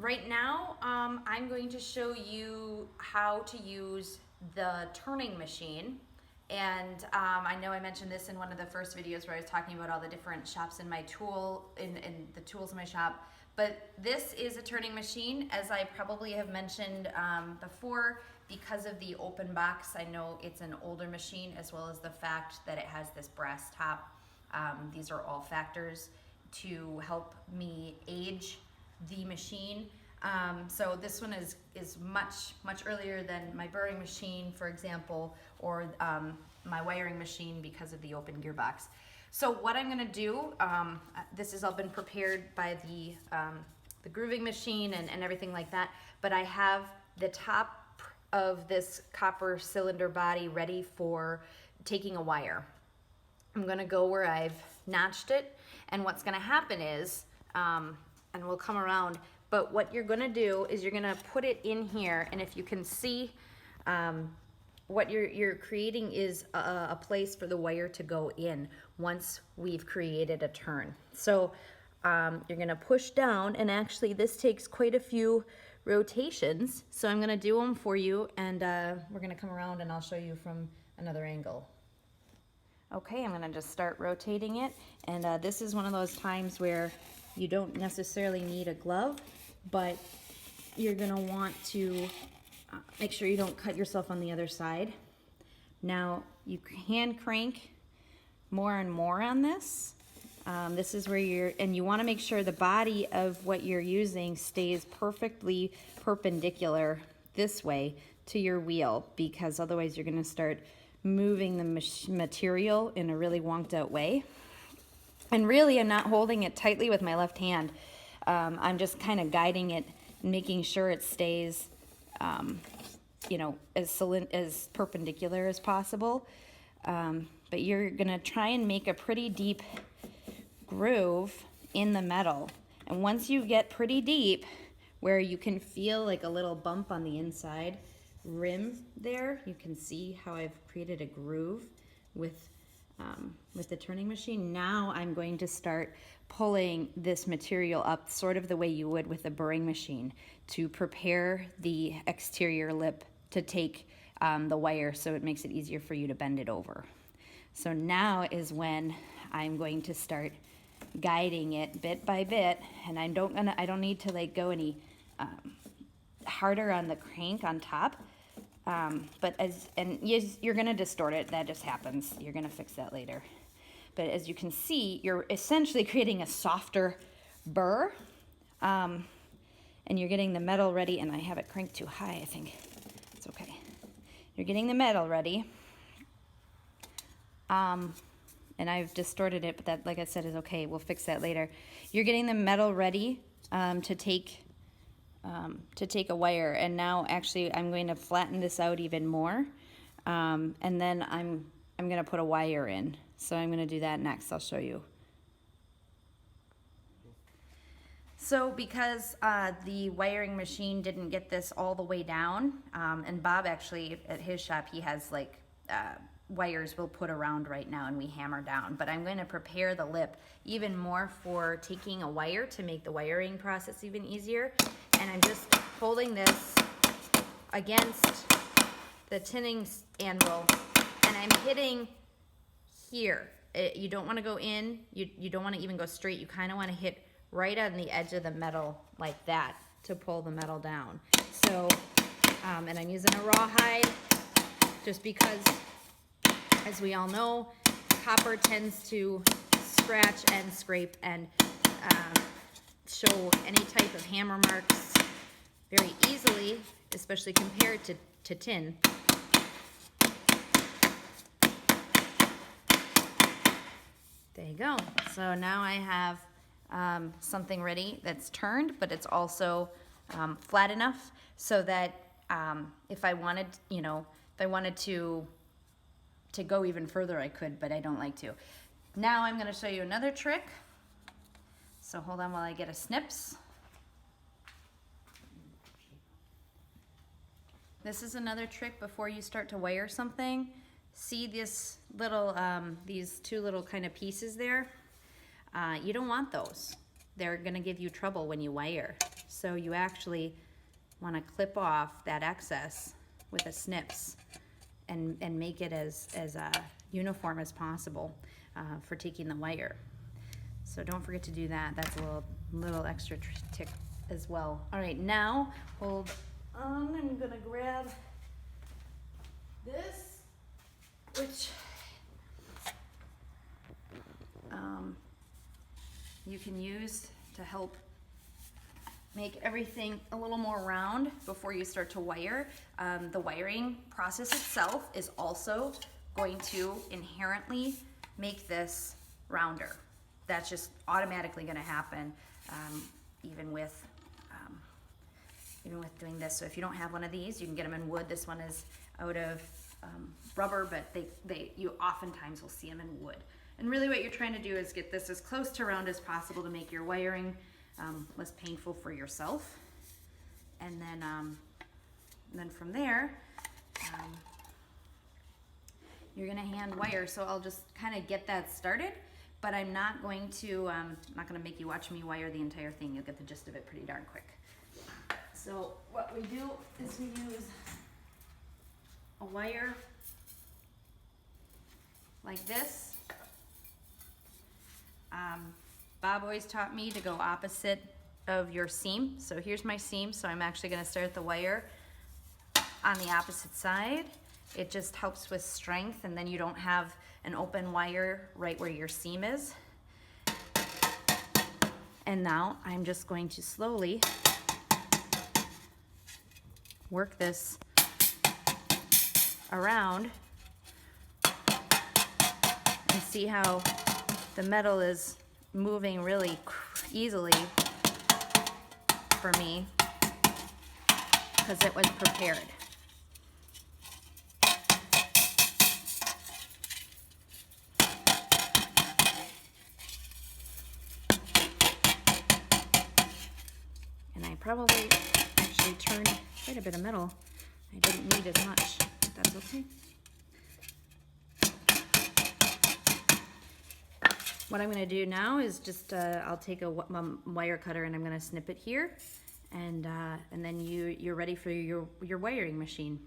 Right now, I'm going to show you how to use the turning machine. And I know I mentioned this in one of the first videos where I was talking about all the different shops in my in the tools in my shop. But this is a turning machine, as I probably have mentioned before, because of the open box. I know it's an older machine, as well as the fact that it has this brass top. These are all factors to help me age the machine. So this one is much earlier than my burring machine, for example, or my wiring machine because of the open gearbox. So what I'm gonna do, this has all been prepared by the grooving machine and everything like that, but I have the top of this copper cylinder body ready for taking a wire. I'm gonna go where I've notched it, and what's gonna happen is, and we'll come around, but what you're gonna do is you're gonna put it in here, and if you can see, what you're creating is a place for the wire to go in once we've created a turn. So you're gonna push down, and actually this takes quite a few rotations, so I'm gonna do them for you, and we're gonna come around and I'll show you from another angle. Okay, I'm gonna just start rotating it, and this is one of those times where you don't necessarily need a glove, but you're gonna want to make sure you don't cut yourself on the other side. Now, you can crank more and more on this. This is where and you wanna make sure the body of what you're using stays perfectly perpendicular this way to your wheel, because otherwise you're gonna start moving the material in a really wonked out way. And really, I'm not holding it tightly with my left hand. I'm just kind of guiding it, making sure it stays, you know, as perpendicular as possible. But you're gonna try and make a pretty deep groove in the metal. And once you get pretty deep, where you can feel like a little bump on the inside rim there, you can see how I've created a groove with the turning machine. Now I'm going to start pulling this material up sort of the way you would with a burring machine to prepare the exterior lip to take the wire, so it makes it easier for you to bend it over. So now is when I'm going to start guiding it bit by bit, and I don't need to like go any harder on the crank on top. But you're gonna distort it, that just happens. You're gonna fix that later. But as you can see, you're essentially creating a softer burr, and you're getting the metal ready, and I have it cranked too high, I think. It's okay. You're getting the metal ready. And I've distorted it, but that, like I said, is okay. We'll fix that later. You're getting the metal ready to take a wire, and now actually I'm going to flatten this out even more, and then I'm going to put a wire in. So I'm going to do that next. I'll show you. So because the wiring machine didn't get this all the way down, and Bob actually at his shop, he has like wires we'll put around right now and we hammer down, but I'm going to prepare the lip even more for taking a wire to make the wiring process even easier. And I'm just holding this against the tinning anvil, and I'm hitting here. You don't want to go in, you don't want to even go straight, you kind of want to hit right on the edge of the metal like that to pull the metal down. So, and I'm using a rawhide just because, as we all know, copper tends to scratch and scrape and show any type of hammer marks very easily, especially compared to tin. There you go. So now I have something ready that's turned, but it's also flat enough so that if I wanted, to go even further, I could, but I don't like to. Now I'm going to show you another trick. So hold on while I get a snips. This is another trick before you start to wire something. See this little, these two little kind of pieces there? You don't want those. they're gonna give you trouble when you wire. So you actually wanna clip off that excess with a snips and make it as uniform as possible for taking the wire. So don't forget to do that. That's a little extra tick as well. All right, now hold on. I'm gonna grab this, which you can use to help make everything a little more round before you start to wire. The wiring process itself is also going to inherently make this rounder. That's just automatically going to happen, even with doing this. So if you don't have one of these, you can get them in wood. This one is out of rubber, but you oftentimes will see them in wood. And really what you're trying to do is get this as close to round as possible to make your wiring less painful for yourself. And then from there, you're gonna hand wire. So I'll just kind of get that started, but I'm not going to make you watch me wire the entire thing. You'll get the gist of it pretty darn quick. So what we do is we use a wire like this. Bob always taught me to go opposite of your seam. So here's my seam, so I'm actually gonna start the wire on the opposite side. It just helps with strength, and then you don't have an open wire right where your seam is. And now I'm just going to slowly work this around and see how the metal is moving really easily for me because it was prepared. And I probably actually turned quite a bit of metal. I didn't need as much, but that's okay. What I'm going to do now is just I'll take a wire cutter and I'm going to snip it here, and then you're ready for your wiring machine.